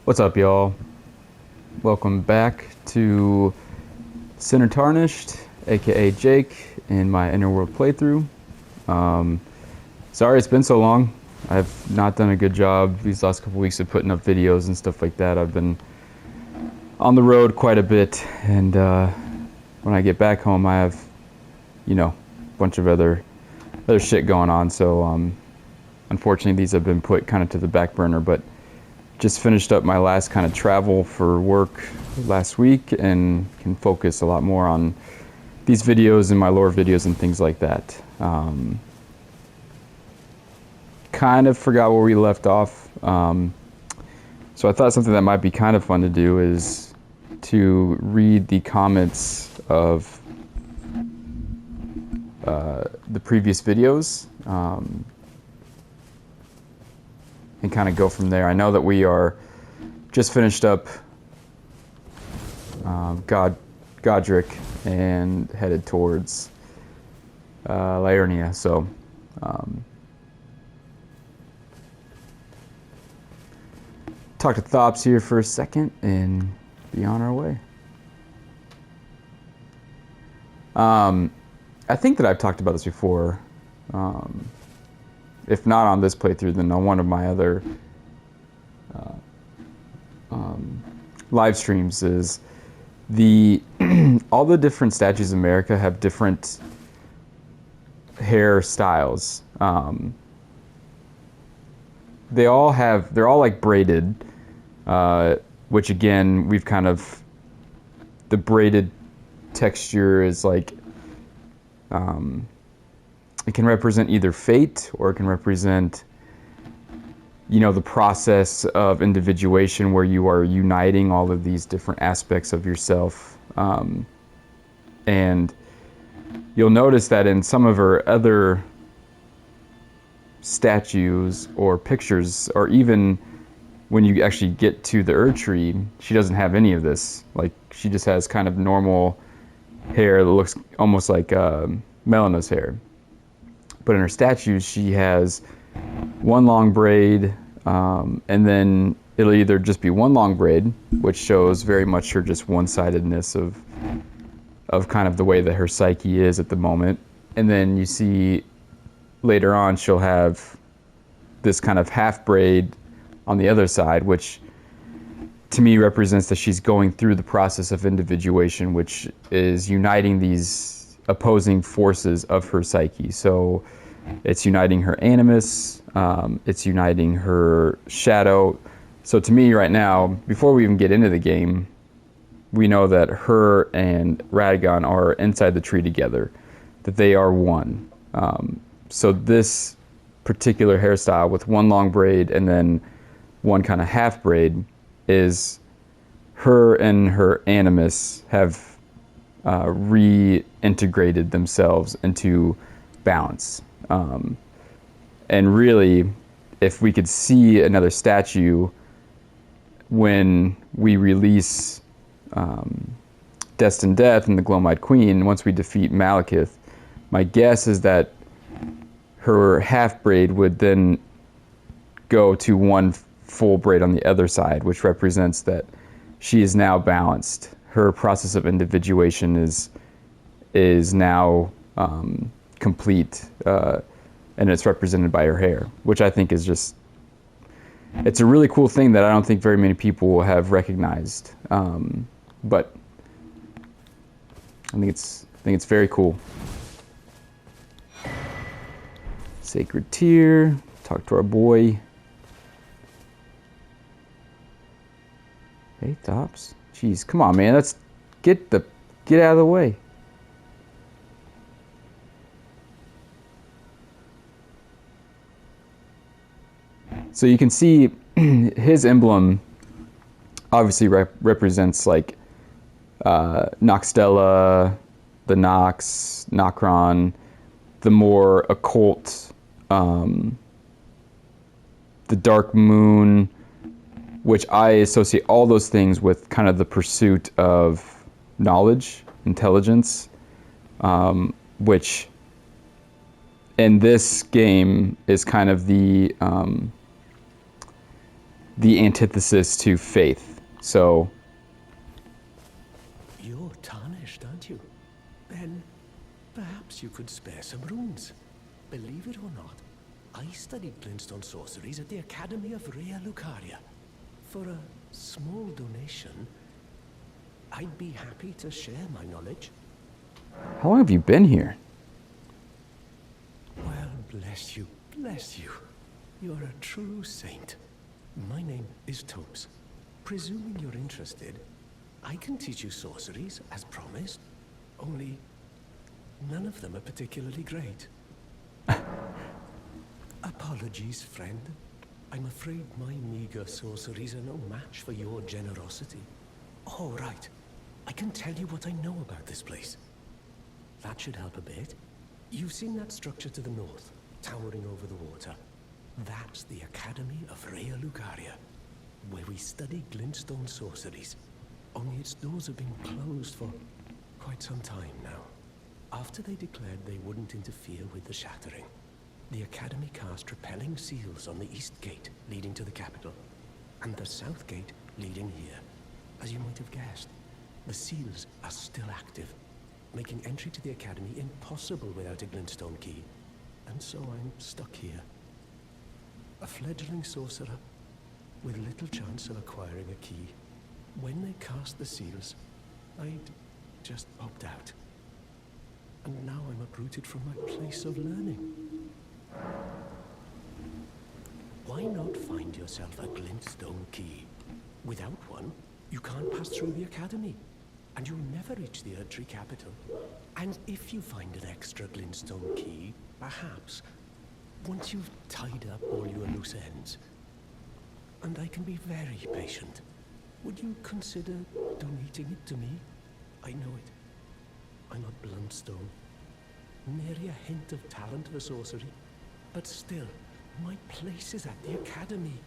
What's up, y'all? Welcome back to Sinner Tarnished, aka Jake, in my Inner playthrough. Sorry it's been so long. I've not done a good job these last couple weeks of putting up videos and stuff like that. I've been on the road quite a bit, and when I get back home, I have, a bunch of other shit going on. So unfortunately, these have been put kind of to the back burner, but just finished up my last kind of travel for work last week and can focus a lot more on these videos and my lore videos and things like that. Kind of forgot where we left off. So I thought something that might be kind of fun to do is to read the comments of the previous videos. And kind of go from there. I know that we are just finished up Godric and headed towards Liurnia, so talk to Thops here for a second and be on our way. I think that I've talked about this before. If not on this playthrough, then on one of my other live streams, is all the different statues in America have different hair styles. They're all like braided, which again, we've kind of, the braided texture is like, it can represent either fate, or it can represent, the process of individuation where you are uniting all of these different aspects of yourself. And you'll notice that in some of her other statues or pictures, or even when you actually get to the Tree, she doesn't have any of this. Like, she just has kind of normal hair that looks almost like Melena's hair. But in her statues, she has one long braid, and then it'll either just be one long braid, which shows very much her just one-sidedness of kind of the way that her psyche is at the moment. And then you see later on she'll have this kind of half braid on the other side, which to me represents that she's going through the process of individuation, which is uniting these opposing forces of her psyche. So it's uniting her animus, it's uniting her shadow. So to me right now, before we even get into the game, we know that her and Radagon are inside the tree together, that they are one. So this particular hairstyle with one long braid and then one kind of half braid is her and her animus have reintegrated themselves into balance. And really, if we could see another statue when we release Destined Death and the Glomite Queen, once we defeat Malekith, my guess is that her half braid would then go to one full braid on the other side, which represents that she is now balanced. Her process of individuation is now complete, and it's represented by her hair, which I think is just, it's a really cool thing that I don't think very many people have recognized. But I think it's very cool. Sacred Tear, talk to our boy. Hey, Thops. Jeez, come on, man. Let's get out of the way. So you can see his emblem obviously represents like Noxtella, the Nox, Nocron, the more occult, the Dark Moon, which I associate all those things with kind of the pursuit of knowledge, intelligence, which in this game is kind of the the antithesis to faith. So You're tarnished, aren't you? Then perhaps you could spare some runes. Believe it or not, I studied glintstone sorceries at the Academy of Rea Lucaria. For a small donation, I'd be happy to share my knowledge. how long have you been here? Well, bless you, bless you. You're a true saint. My name is Tobes. Presuming you're interested, I can teach you sorceries, as promised. Only, none of them are particularly great. Apologies, friend. I'm afraid my meager sorceries are no match for your generosity. All right. I can tell you what I know about this place. That should help a bit. You've seen that structure to the north, towering over the water. That's the Academy of Rea Lucaria, where we study glintstone sorceries. Only its doors have been closed for quite some time now. After they declared they wouldn't interfere with the shattering, the Academy cast repelling seals on the east gate leading to the capital, and the south gate leading here. As you might have guessed, the seals are still active, making entry to the Academy impossible without a glintstone key. And so I'm stuck here. A fledgling sorcerer with little chance of acquiring a key. When they cast the seals, I'd just opt out. And now I'm uprooted from my place of learning. Why not find yourself a glintstone key? Without one, you can't pass through the Academy, and you'll never reach the Erdtree capital. And if you find an extra glintstone key, perhaps, once you've tied up all your loose ends, and I can be very patient, would you consider donating it to me? I know it. I'm a bluntstone. Nary a hint of talent for sorcery. But still, my place is at the Academy.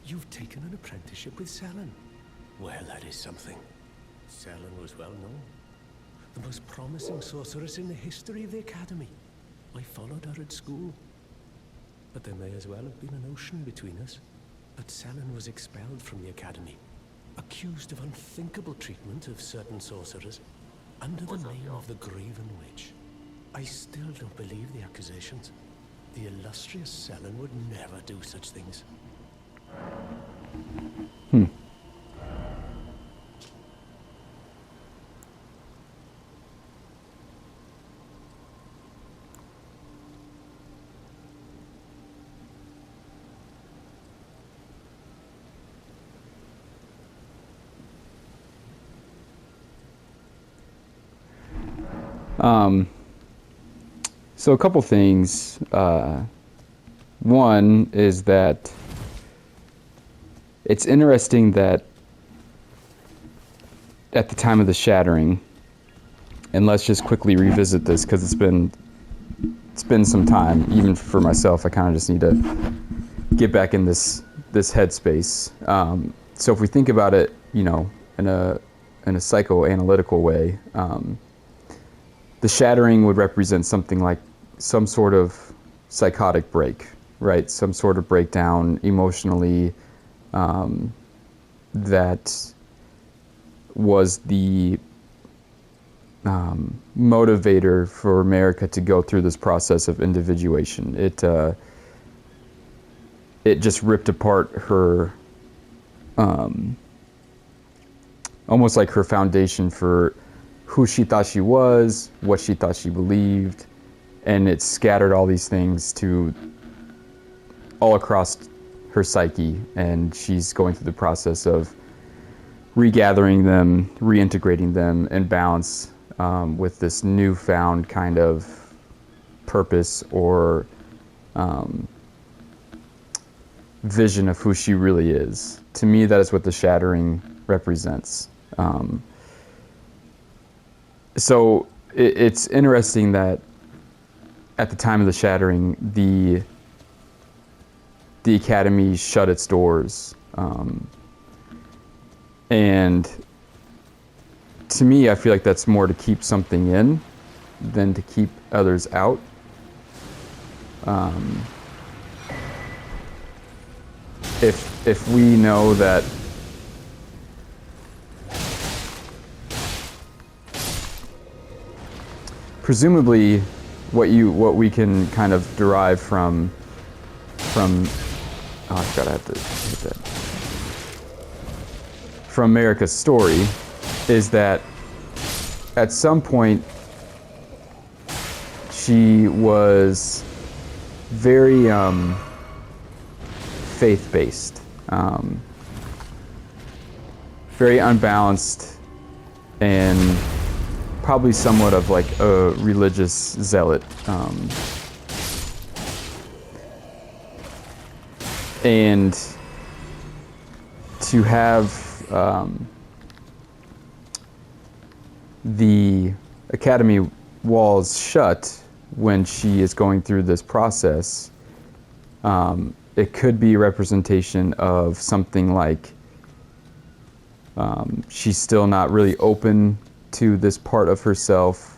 You've taken an apprenticeship with Selen. Well, that is something. Selen was well known. The most promising sorceress in the history of the Academy. I followed her at school. But there may as well have been an ocean between us. But Selen was expelled from the Academy, accused of unthinkable treatment of certain sorcerers, under the name of the Graven Witch. I still don't believe the accusations. The illustrious Selen would never do such things. So a couple things. One is that it's interesting that at the time of the shattering, and let's just quickly revisit this because it's been some time, even for myself. I kind of just need to get back in this headspace. So if we think about it, in a psychoanalytical way, the shattering would represent something like some sort of psychotic break, right? Some sort of breakdown emotionally that was the motivator for America to go through this process of individuation. It just ripped apart her, almost like her foundation for who she thought she was, what she thought she believed, and it scattered all these things to all across her psyche, and she's going through the process of regathering them, reintegrating them in balance with this newfound kind of purpose or vision of who she really is. To me, that is what the shattering represents. So it's interesting that at the time of the shattering, the Academy shut its doors. And to me, I feel like that's more to keep something in than to keep others out. If we know that presumably what we can kind of derive from oh, I forgot I have to hit that. From Marika's story is that at some point she was very faith-based, very unbalanced, and probably somewhat of like a religious zealot. And to have the academy walls shut when she is going through this process, it could be a representation of something like she's still not really open to this part of herself.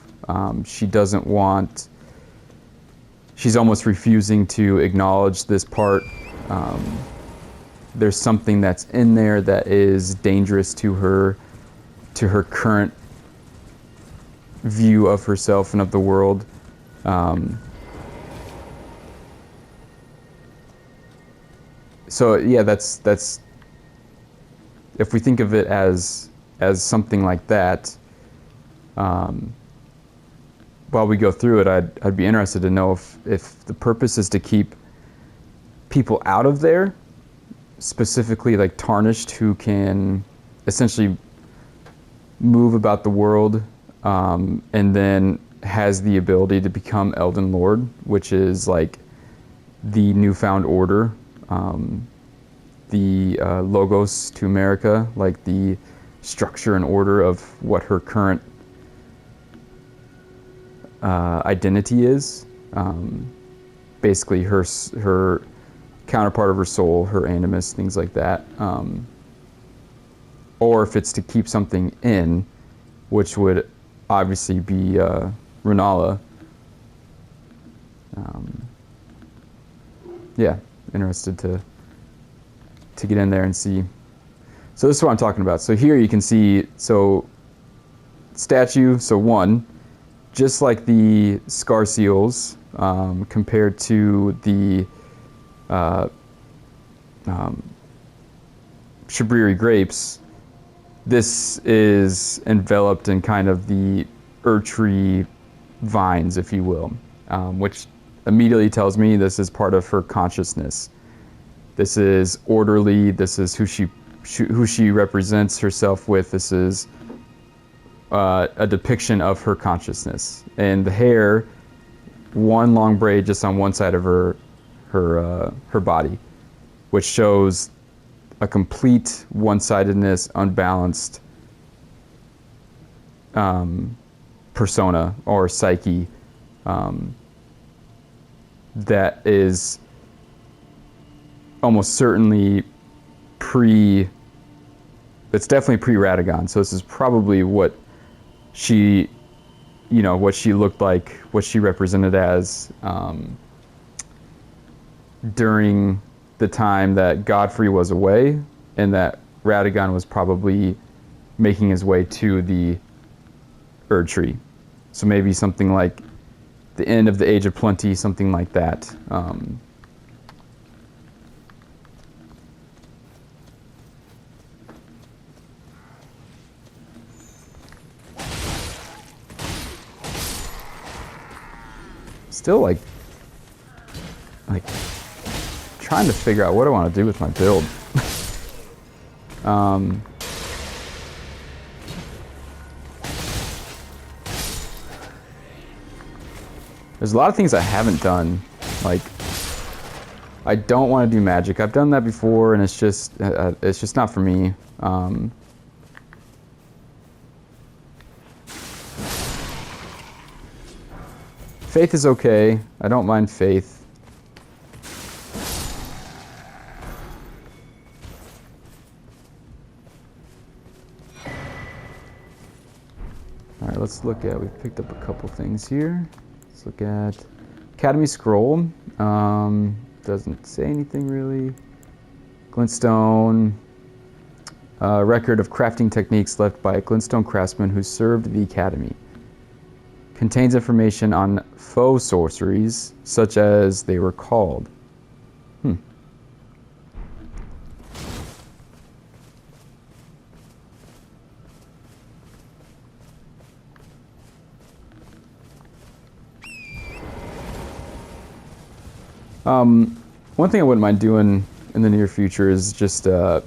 She doesn't want, she's almost refusing to acknowledge this part. There's something that's in there that is dangerous to her current view of herself and of the world. So yeah, that's if we think of it as something like that, while we go through it, I'd be interested to know if the purpose is to keep people out of there, specifically like tarnished, who can essentially move about the world, and then has the ability to become Elden Lord, which is like the newfound order, the logos to America, like the structure and order of what her current identity is. Basically her counterpart of her soul, her animus, things like that. Or if it's to keep something in, which would obviously be Renala. Yeah, interested to get in there and see. So this is what I'm talking about. So here you can see, so statue, so 1, just like the scar seals, compared to the Shabriri grapes, this is enveloped in kind of the Erdtree vines, if you will, which immediately tells me this is part of her consciousness. This is orderly. This is who she represents herself with. This is a depiction of her consciousness. And the hair, one long braid just on one side of her body, which shows a complete one-sidedness, unbalanced persona or psyche that is almost certainly it's definitely pre-Radagon. So this is probably what she looked like, what she represented as during the time that Godfrey was away, and that Radagon was probably making his way to the Erdtree. So maybe something like the end of the Age of Plenty, something like that. Still like trying to figure out what I want to do with my build. There's a lot of things I haven't done. Like, I don't want to do magic. I've done that before, and it's just not for me. Faith is okay. I don't mind faith. Alright, let's look at, we've picked up a couple things here. So look at Academy Scroll. Doesn't say anything really. Glintstone. Record of crafting techniques left by a Glintstone craftsman who served the Academy. Contains information on foe sorceries, such as they were called. One thing I wouldn't mind doing in the near future is just a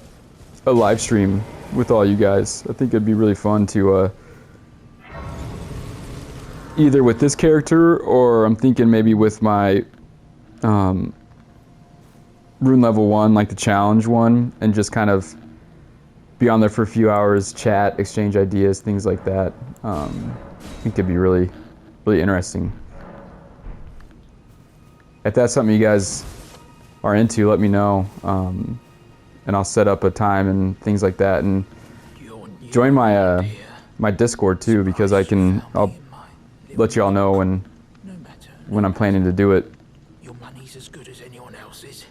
live stream with all you guys. I think it'd be really fun to either with this character, or I'm thinking maybe with my rune level 1, like the challenge one, and just kind of be on there for a few hours, chat, exchange ideas, things like that. I think it'd be really, really interesting. If that's something you guys are into, let me know, and I'll set up a time and things like that, and join my my Discord too, because I'll let you all know when I'm planning to do it. Your money's as good as anyone else's.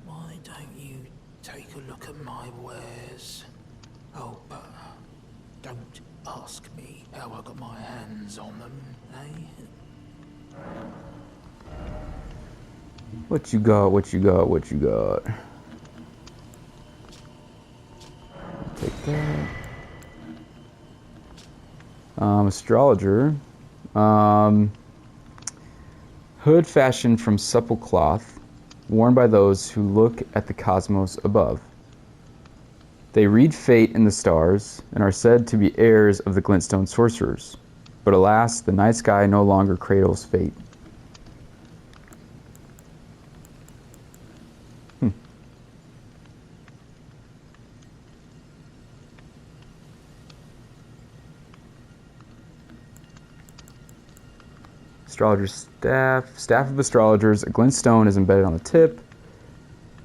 Why don't you take a look at my wares? Oh, but don't ask me how I got my hands on them, eh? What you got? What you got? What you got? Take that. Astrologer. Hood fashioned from supple cloth, worn by those who look at the cosmos above. They read fate in the stars and are said to be heirs of the Glintstone sorcerers. But alas, the night sky no longer cradles fate. Astrologer's staff. Staff of astrologers. A glintstone is embedded on the tip.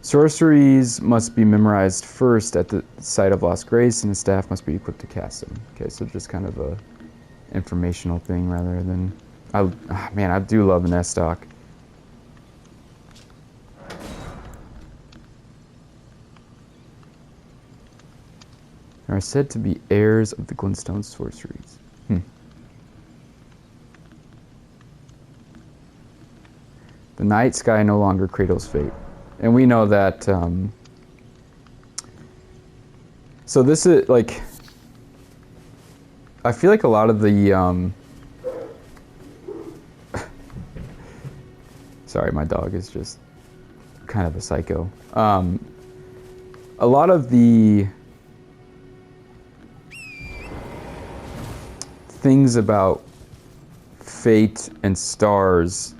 Sorceries must be memorized first at the site of lost grace, and the staff must be equipped to cast them. Okay, so just kind of a informational thing rather than... man, I do love an S-Stock. Are said to be heirs of the Glintstone sorceries. The night sky no longer cradles fate. And we know that, so this is, like, I feel like a lot of the, sorry, my dog is just kind of a psycho. A lot of the things about fate and stars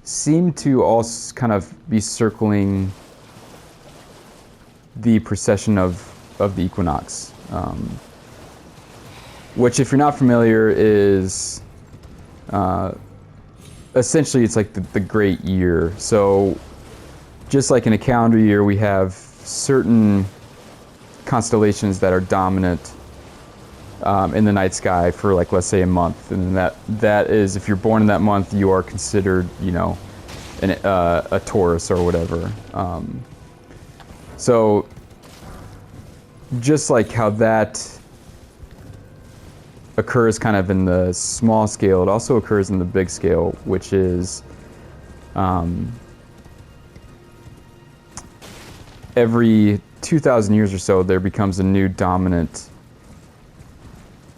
seem to all kind of be circling the precession of the equinox, which, if you're not familiar, is essentially it's like the great year. So just like in a calendar year, we have certain constellations that are dominant in the night sky for, like, let's say a month, and that is, if you're born in that month, you are considered, you know, a Taurus or whatever. So just like how that occurs kind of in the small scale, it also occurs in the big scale, which is every 2,000 years or so there becomes a new dominant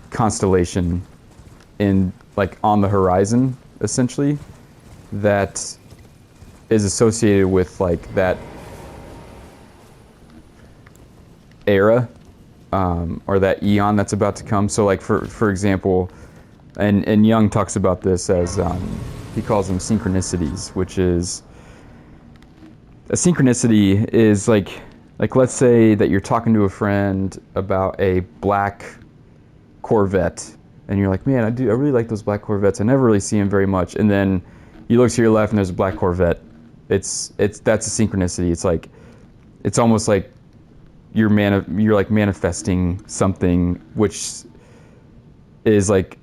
constellation in, like, on the horizon, essentially, that is associated with, like, that era, or that eon that's about to come. So, like, for example, and Jung talks about this as, he calls them synchronicities, which is, a synchronicity is like let's say that you're talking to a friend about a black Corvette, and you're like, man, I really like those black Corvettes. I never really see them very much. And then you look to your left and there's a black Corvette. That's a synchronicity. It's like, it's almost like you're like manifesting something which is, like,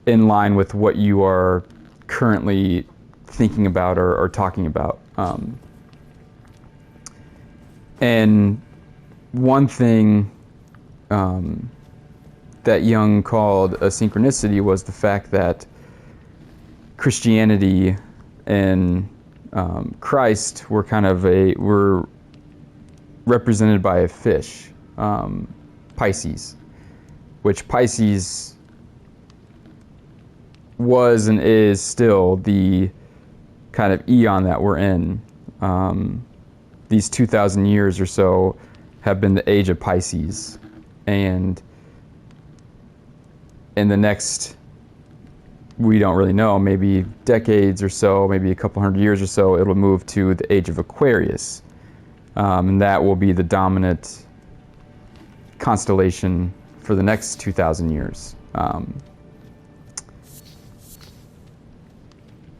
in line with what you are currently thinking about or talking about. And one thing that Jung called a synchronicity was the fact that Christianity and Christ were represented by a fish, Pisces, which Pisces was and is still the kind of eon that we're in. These 2,000 years or so have been the age of Pisces, and in the next, we don't really know, maybe decades or so, maybe a couple hundred years or so, it'll move to the age of Aquarius. And that will be the dominant constellation for the next 2,000 years.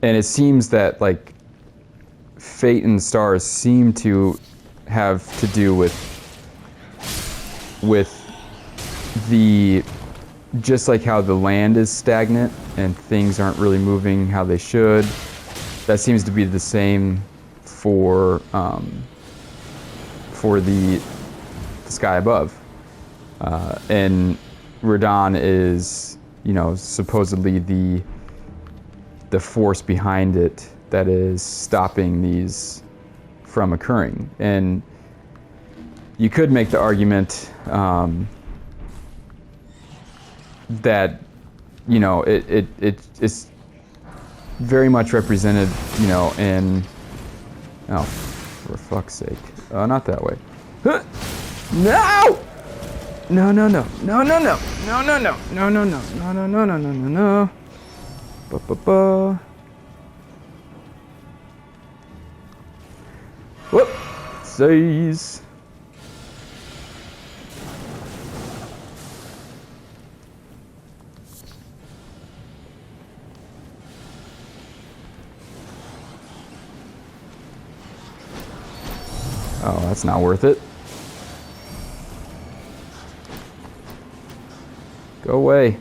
And it seems that like fate and stars seem to have to do with the, just like how the land is stagnant and things aren't really moving how they should. That seems to be the same for the sky above. And Radon is, supposedly the force behind it that is stopping these from occurring. And you could make the argument that it's very much represented in, oh, for fuck's sake, not that way. No! No, no, no, no, no, no, no, no, no, no, no, no, no, no, no, no, no, no, no. Ba-ba-ba. Whoop! Says. Oh, that's not worth it. Go away.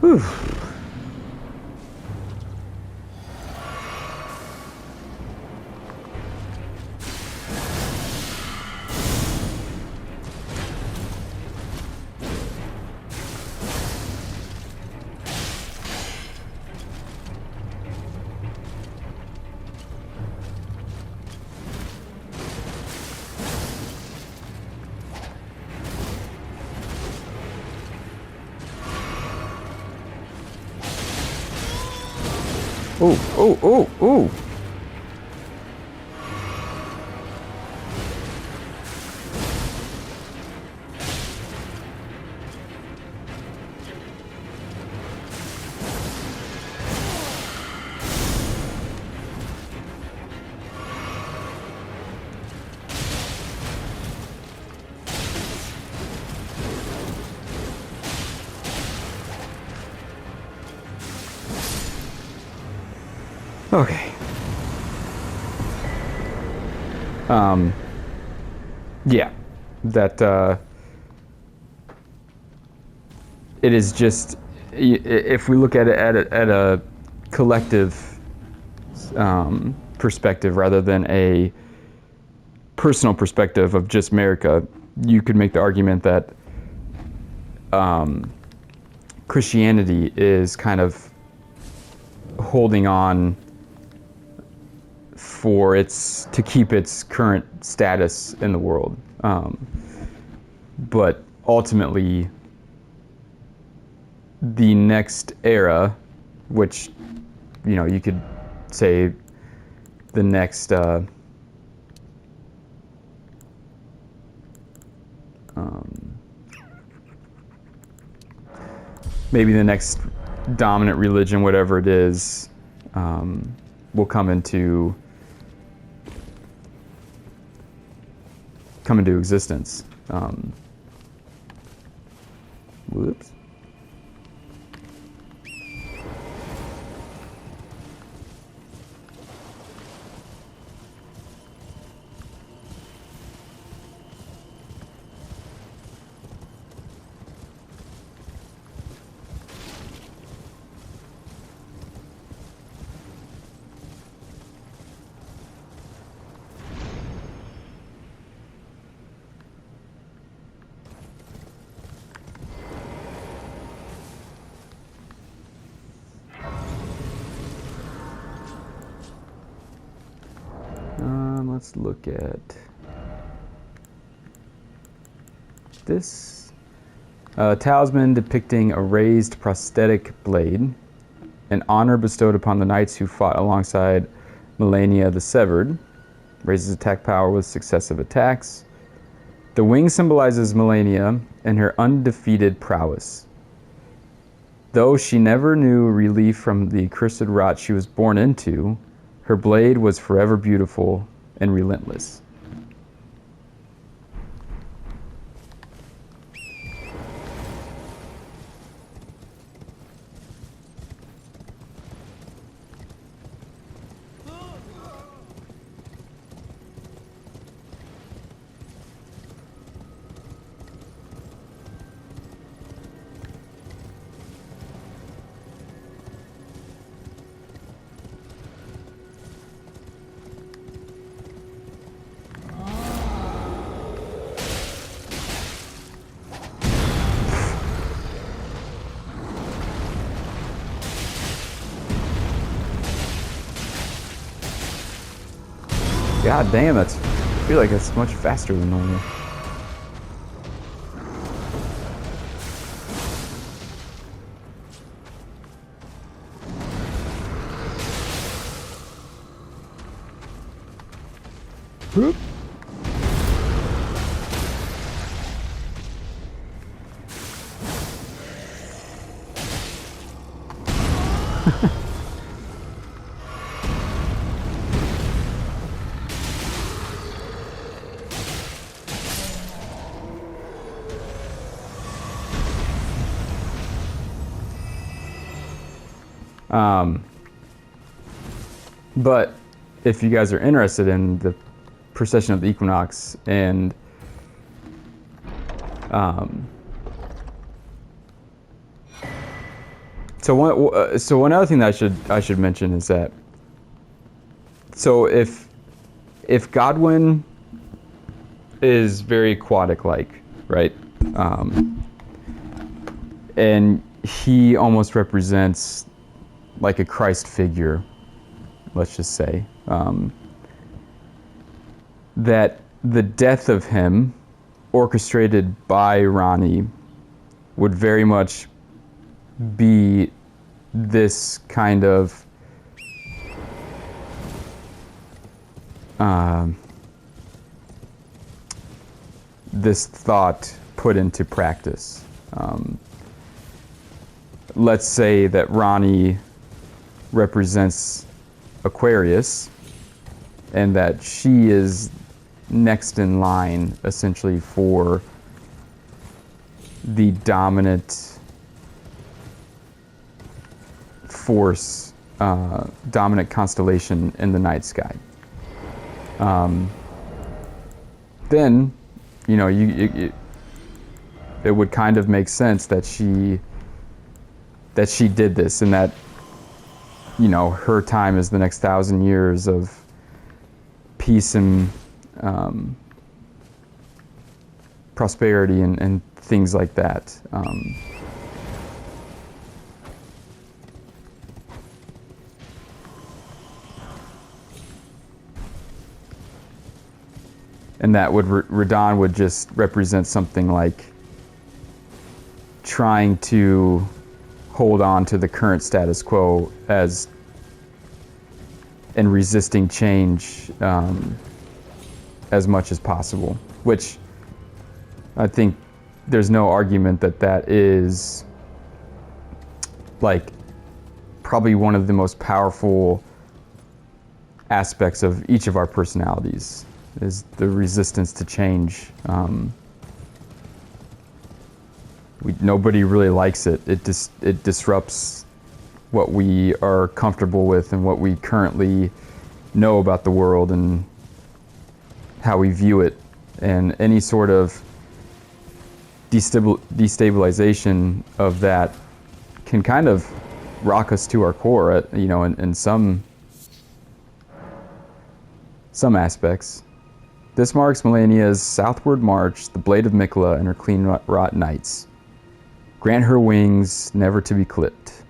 Whew. Oh, oh, oh, oh. Okay. Yeah, that it is just, if we look at it at a collective perspective rather than a personal perspective of just America, you could make the argument that Christianity is kind of holding on to keep its current status in the world. But ultimately, the next era, which, you could say the next maybe the next dominant religion, whatever it is, will come into existence. Whoops. Let's look at this. Talisman depicting a raised prosthetic blade, an honor bestowed upon the knights who fought alongside Melania the Severed. Raises attack power with successive attacks. The wing symbolizes Melania and her undefeated prowess. Though she never knew relief from the accursed rot she was born into, her blade was forever beautiful and relentless. God damn, I feel like that's much faster than normal. Whoop. But if you guys are interested in the precession of the equinox and so one other thing that I should mention is that if Godwin is very aquatic like, right? And he almost represents like a Christ figure, let's just say, that the death of him, orchestrated by Ronnie, would very much be this kind of this thought put into practice. Let's say that Ronnie represents Aquarius and that she is next in line essentially for the dominant force, dominant constellation in the night sky. Then, you know, it would kind of make sense that she did this, and that, you know, her time is the next 1,000 years of peace and prosperity and things like that. And that would Radon would just represent something like trying to hold on to the current status quo and resisting change as much as possible, which I think there's no argument that is like probably one of the most powerful aspects of each of our personalities, is the resistance to change. Nobody really likes it. It disrupts what we are comfortable with and what we currently know about the world and how we view it. And any sort of destabilization of that can kind of rock us to our core, in some aspects. This marks Melania's southward march, the blade of Mikla and her clean-wrought knights. Grant her wings never to be clipped.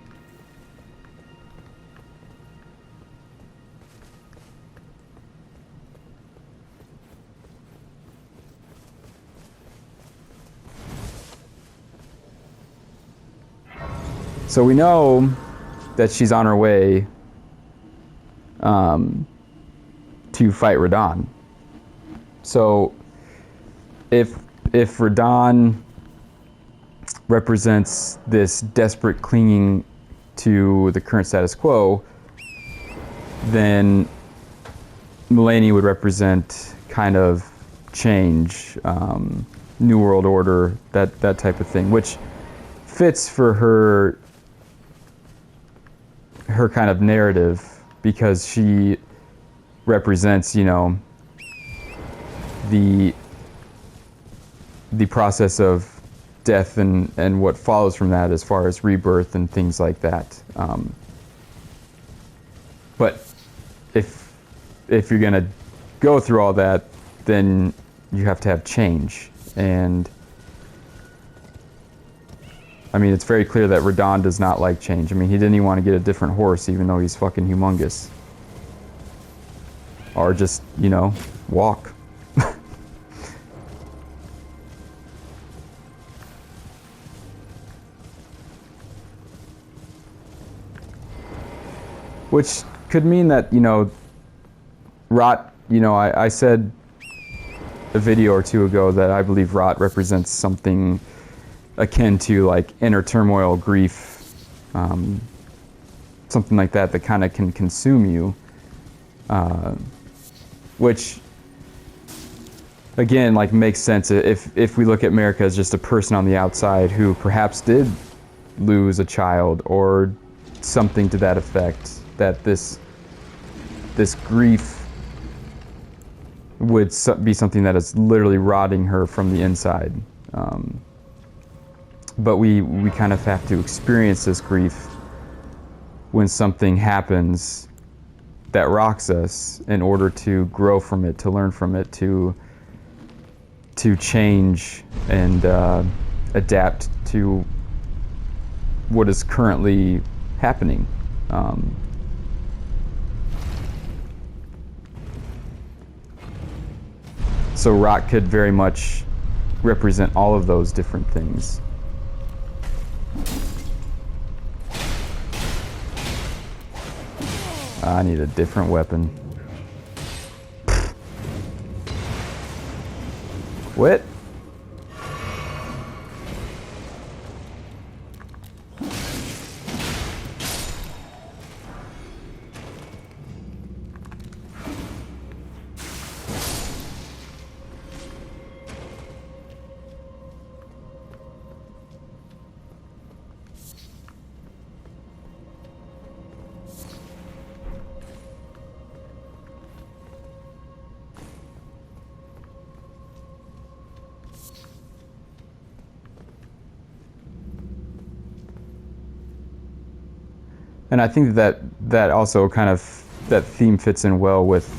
So we know that she's on her way to fight Radahn. So if Radahn represents this desperate clinging to the current status quo, then Melania would represent kind of change, New World Order, that type of thing, which fits for her kind of narrative, because she represents, the process of death and what follows from that as far as rebirth and things like that. But if you're going to go through all that, then you have to have change. And I mean, it's very clear that Radahn does not like change. I mean, he didn't even want to get a different horse, even though he's fucking humongous. Or just, walk. Which could mean that, Rot, I said a video or two ago that I believe Rot represents something akin to like inner turmoil, grief, something like that kind of can consume you, which again like makes sense if we look at America as just a person on the outside who perhaps did lose a child or something to that effect, that this grief would be something that is literally rotting her from the inside. But we kind of have to experience this grief when something happens that rocks us in order to grow from it, to learn from it, to change and adapt to what is currently happening. So Rot could very much represent all of those different things. I need a different weapon. What? And I think that also kind of, that theme fits in well with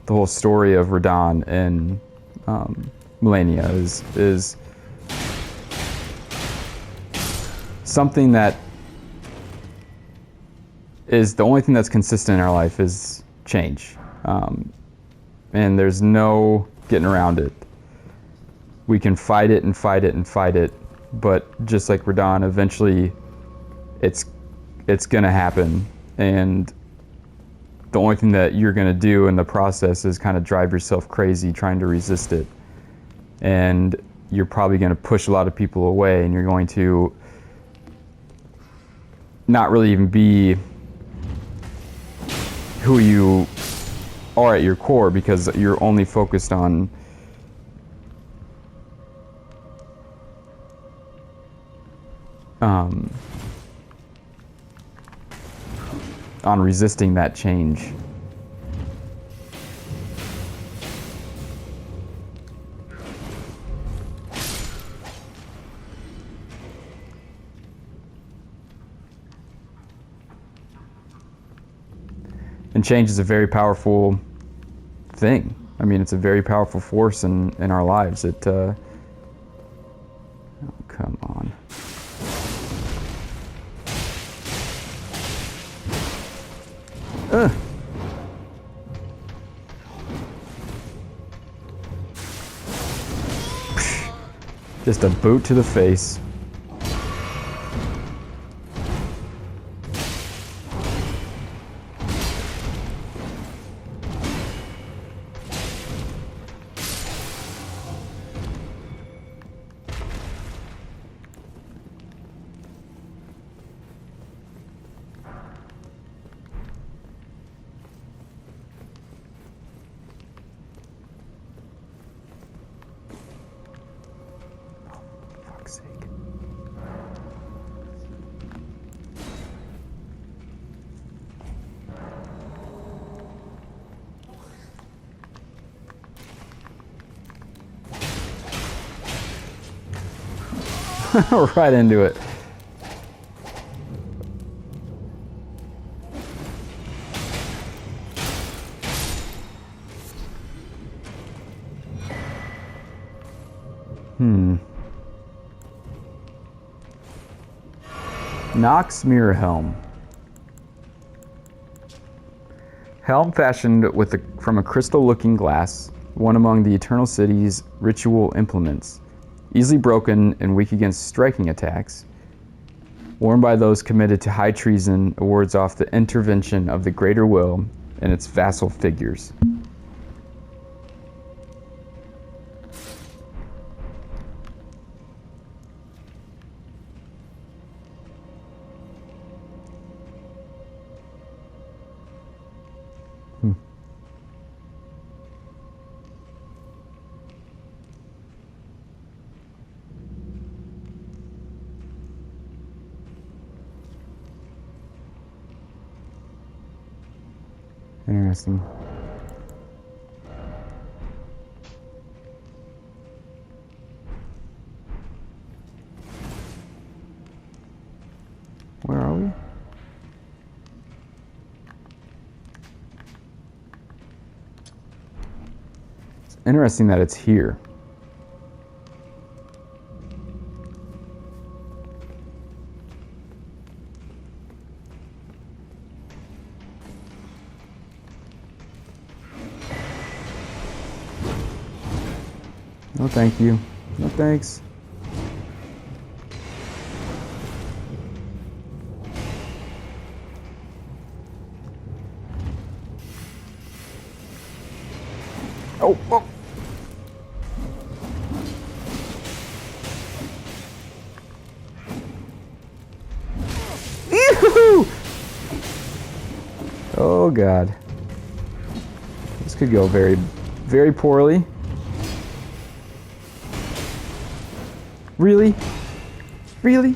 the whole story of Radahn and Melania is something that is the only thing that's consistent in our life is change. And there's no getting around it. We can fight it and fight it and fight it, but just like Radahn, eventually it's gonna happen, and the only thing that you're gonna do in the process is kind of drive yourself crazy trying to resist it, and you're probably gonna push a lot of people away, and you're going to not really even be who you are at your core, because you're only focused on on resisting that change. And change is a very powerful thing. I mean, it's a very powerful force in our lives. It, oh, come on. Ugh. Just a boot to the face. Fuck's sake. Right into it. Nox Mirror Helm. Helm fashioned from a crystal-looking glass, one among the Eternal City's ritual implements, easily broken and weak against striking attacks. Worn by those committed to high treason, it wards off the intervention of the Greater Will and its vassal figures. Interesting. Where are we? It's interesting that it's here. No thank you. No thanks. Oh, oh. Ew! Oh God. This could go very, very poorly. Really? Really?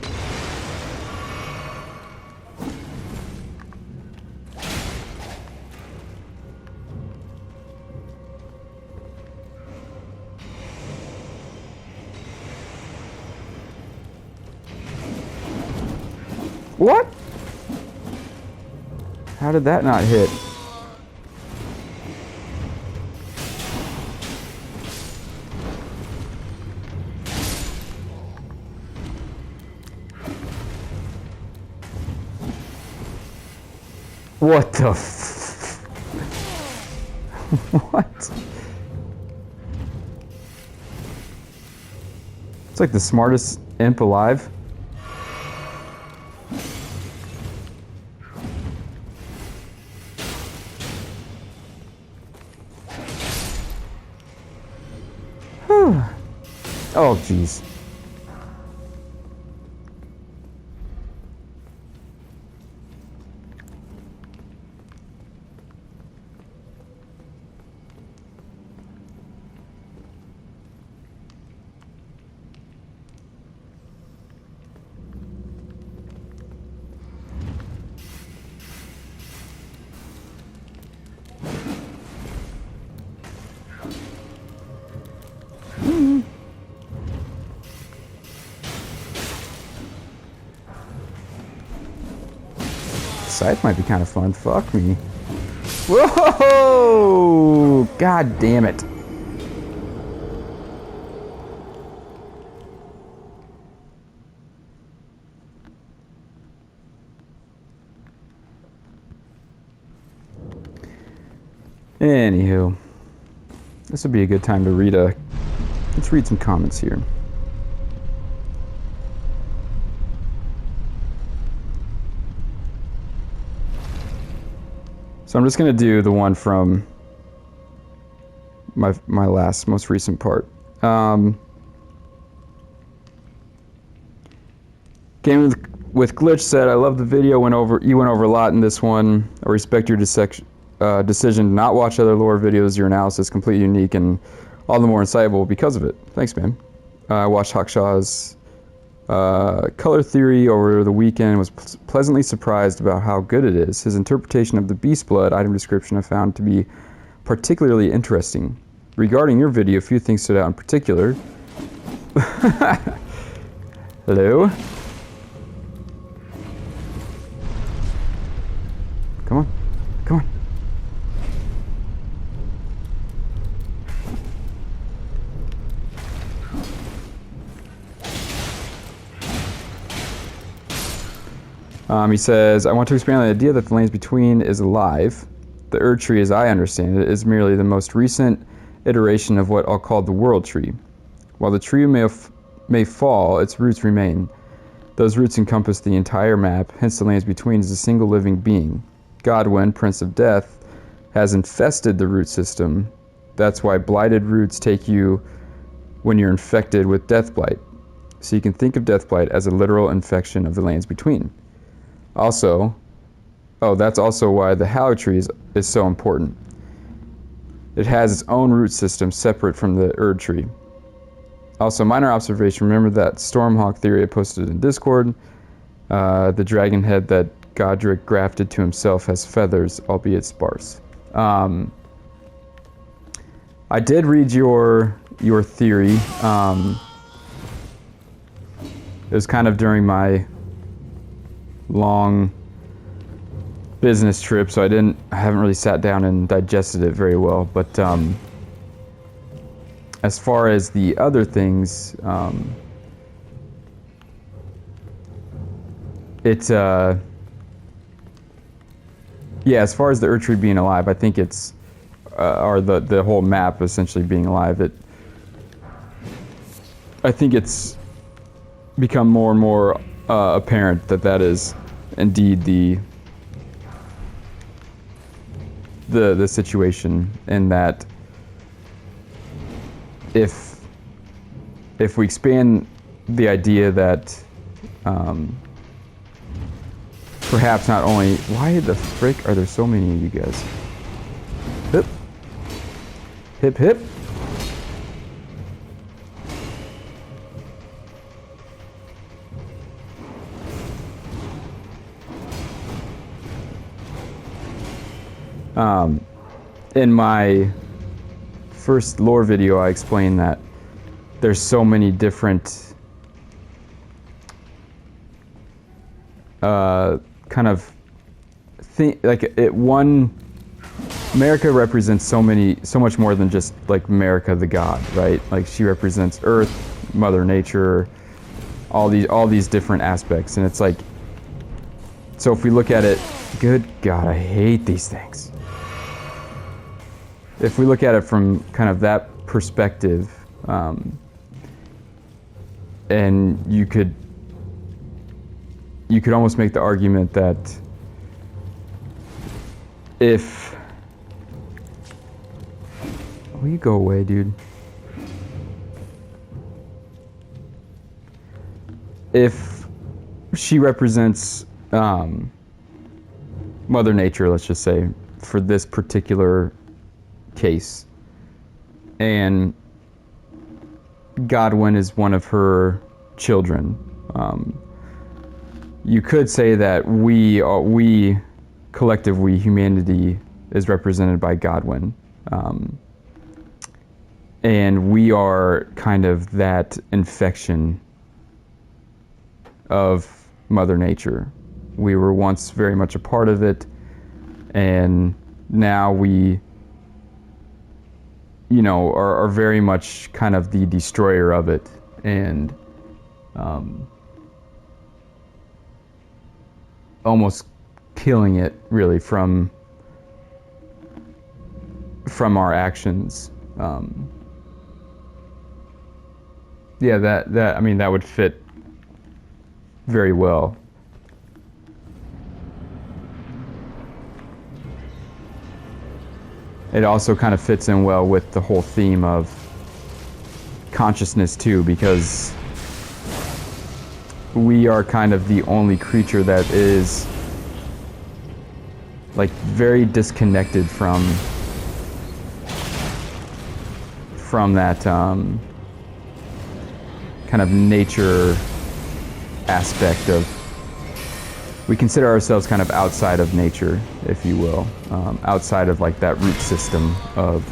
What? How did that not hit? What the f... What? It's like the smartest imp alive. Oh, jeez. scythe might be kind of fun. Fuck me. Whoa! God damn it. Anywho, this would be a good time to read let's read some comments here. So I'm just going to do the one from my most recent part. Game with Glitch said, I love the video, you went over a lot in this one. I respect your decision to not watch other lore videos. Your analysis is completely unique and all the more insightful because of it. Thanks, man. I watched Hawkshaw's color theory over the weekend, was pleasantly surprised about how good it is. His interpretation of the beast blood item description I found to be particularly interesting. Regarding your video, a few things stood out in particular. Hello? Come on. Come on. He says, I want to expand on the idea that the Lands Between is alive. The Erd Tree, as I understand it, is merely the most recent iteration of what I'll call the World Tree. While the tree may fall, its roots remain. Those roots encompass the entire map, hence the Lands Between is a single living being. Godwyn, Prince of Death, has infested the root system. That's why blighted roots take you when you're infected with Deathblight. So you can think of Deathblight as a literal infection of the Lands Between. Also, that's also why the Hallow Tree is so important. It has its own root system separate from the Erd Tree. Also, minor observation, remember that Stormhawk theory I posted in Discord? The dragon head that Godric grafted to himself has feathers, albeit sparse. I did read your theory. It was kind of during my long business trip, so I haven't really sat down and digested it very well. But as far as the other things, as far as the Erd Tree being alive, I think it's or the whole map essentially being alive. I think it's become more and more apparent that is indeed the situation, and that if we expand the idea that perhaps not only, why the frick are there so many of you guys? Hip hip hip. In my first lore video, I explained that there's so many different kind of America represents so much more than just like America the god, right? Like she represents Earth, Mother Nature, all these different aspects, and it's like, so if we look at it, good God, I hate these things. If we look at it from kind of that perspective, and you could almost make the argument that if... Will you go away, dude? If she represents Mother Nature, let's just say, for this particular case, and Godwyn is one of her children, you could say that we humanity is represented by Godwyn, and we are kind of that infection of Mother Nature, We were once very much a part of it, and now we, you know, are very much kind of the destroyer of it, and almost killing it really from our actions. Yeah, that I mean, that would fit very well. It also kind of fits in well with the whole theme of consciousness too, because we are kind of the only creature that is like very disconnected from that kind of nature aspect of. We consider ourselves kind of outside of nature, if you will, outside of like that root system of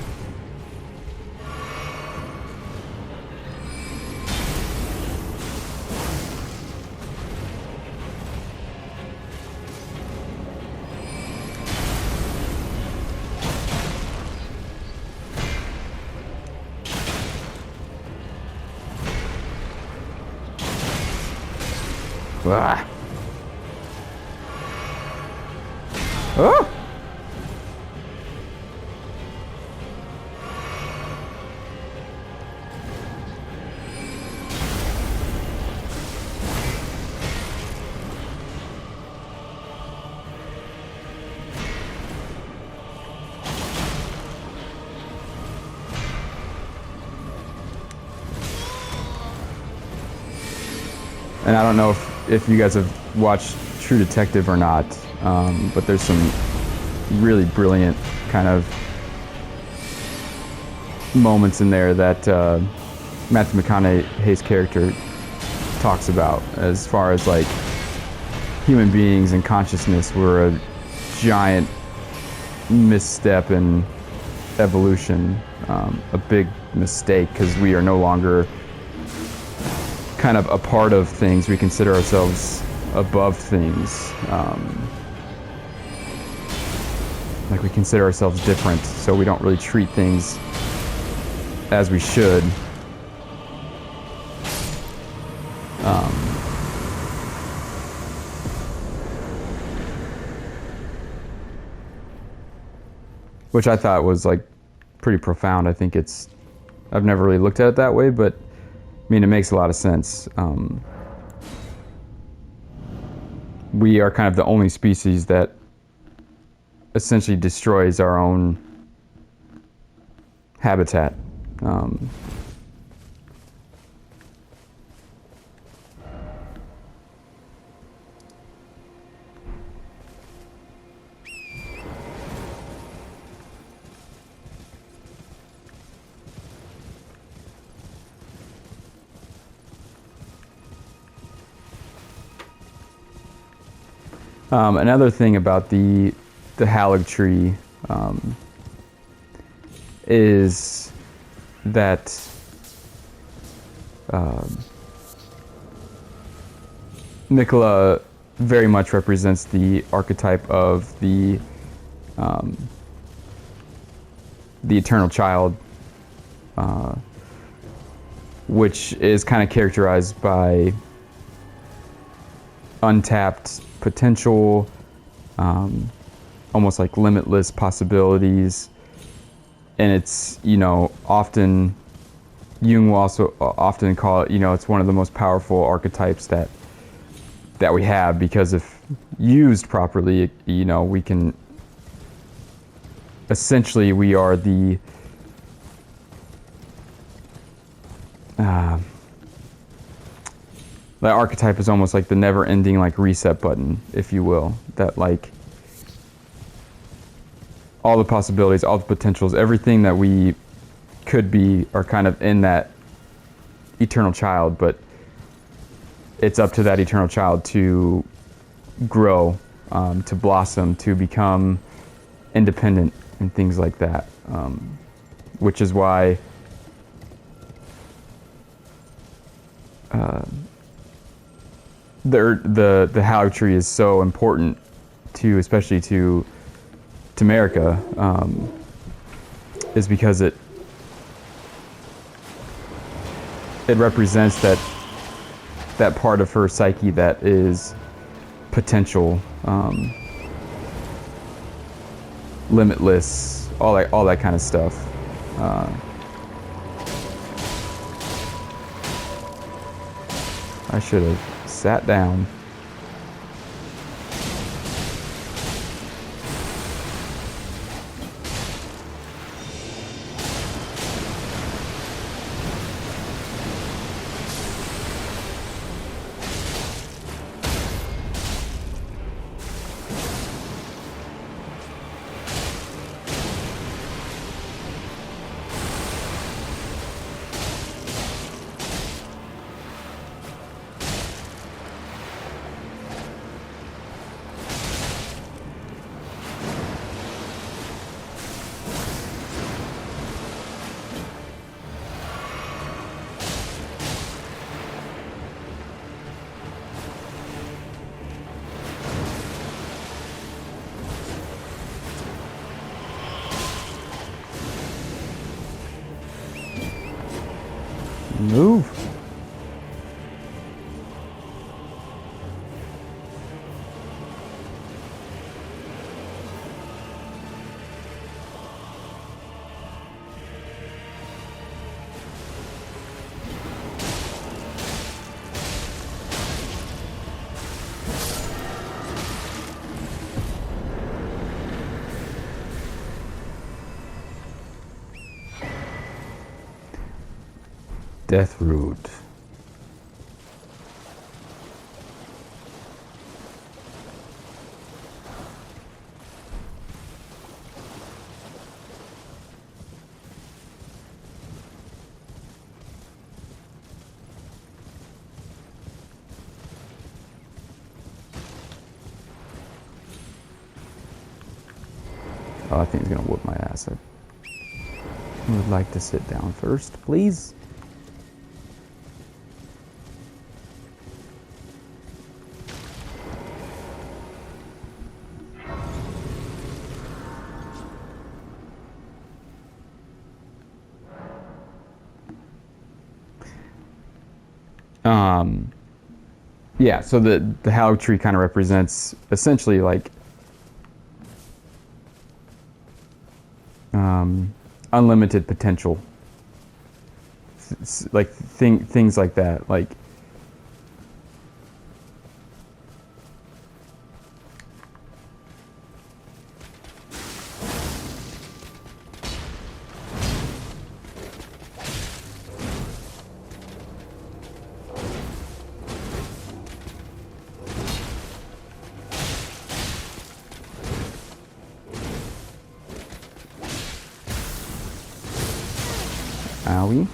ah. Oh! And I don't know if you guys have watched True Detective or not, but there's some really brilliant kind of moments in there that Matthew McConaughey's character talks about, as far as like human beings and consciousness were a giant misstep in evolution, a big mistake, because we are no longer kind of a part of things. We consider ourselves above things. Like we consider ourselves different, so we don't really treat things as we should. Which I thought was like pretty profound. I think I've never really looked at it that way, but I mean, it makes a lot of sense. We are kind of the only species that essentially destroys our own habitat. Another thing about the Halig tree is that Nicola very much represents the archetype of the eternal child, which is kind of characterized by untapped potential, almost like limitless possibilities. And it's, you know, often, Jung will also often call it, you know, it's one of the most powerful archetypes that we have, because if used properly, you know, we can, essentially we are the that archetype is almost like the never-ending like reset button, if you will, that like all the possibilities, all the potentials, everything that we could be are kind of in that eternal child, but it's up to that eternal child to grow, to blossom, to become independent and things like that, which is why the Hallow Tree is so important to, especially to America, is because it represents that part of her psyche that is potential, limitless, all that kind of stuff. I should have sat down. Move. Death Root. Oh, I think he's gonna whoop my ass. I would like to sit down first, please. Yeah, so the Hallow Tree kind of represents essentially like unlimited potential, like things like that, like owie.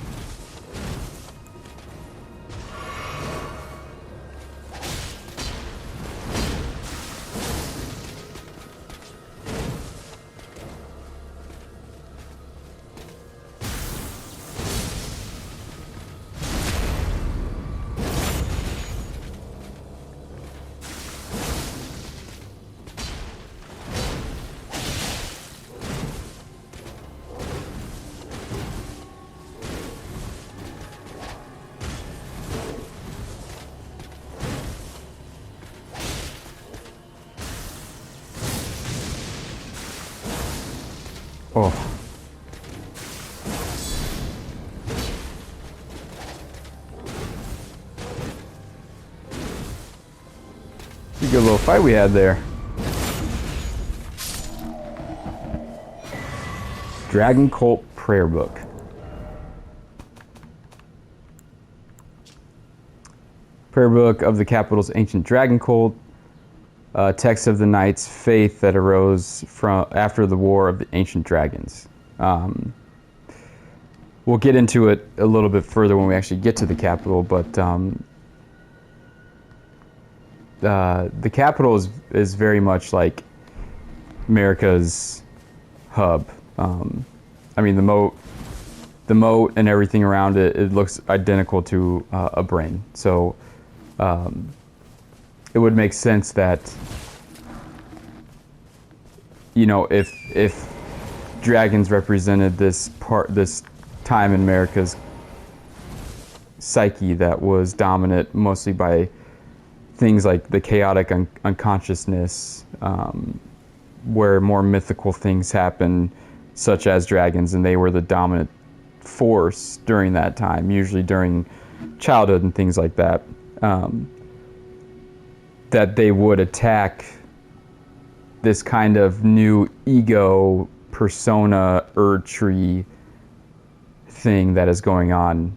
Oh. Pretty good little fight we had there. Dragon Cult Prayer Book. Prayer Book of the Capital's Ancient Dragon Cult. Text of the Knight's faith that arose from after the War of the Ancient Dragons. We'll get into it a little bit further when we actually get to the capital, but the capital is very much like America's hub. I mean, the moat and everything around it, it looks identical to a brain. So it would make sense that, you know, if dragons represented this time in America's psyche that was dominant mostly by things like the chaotic unconsciousness, where more mythical things happen, such as dragons, and they were the dominant force during that time, usually during childhood and things like that, that they would attack this kind of new ego persona tree thing that is going on,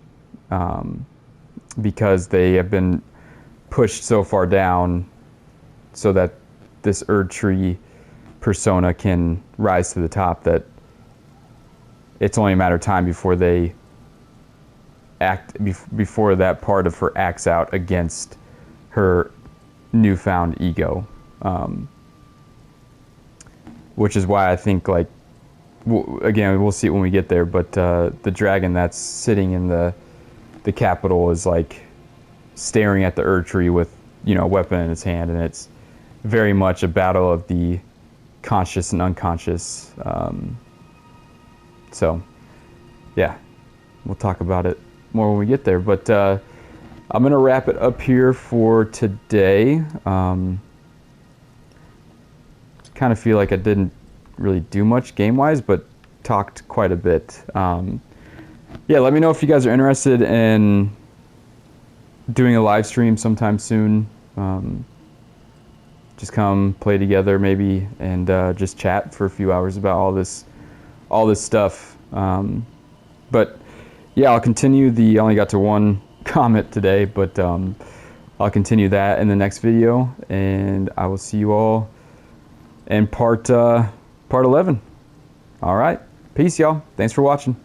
because they have been pushed so far down so that this tree persona can rise to the top, that it's only a matter of time before they before that part of her acts out against her newfound ego, which is why I think, like, again, we'll see it when we get there, but the dragon that's sitting in the capital is like staring at the tree with, you know, a weapon in his hand, and it's very much a battle of the conscious and unconscious. So yeah, we'll talk about it more when we get there, but I'm gonna wrap it up here for today. Kind of feel like I didn't really do much game-wise, but talked quite a bit. Yeah, let me know if you guys are interested in doing a live stream sometime soon. Just come play together maybe, and just chat for a few hours about all this stuff. But yeah, I'll continue I only got to one comment today, but I'll continue that in the next video, and I will see you all in part 11. All right, peace, y'all. Thanks for watching.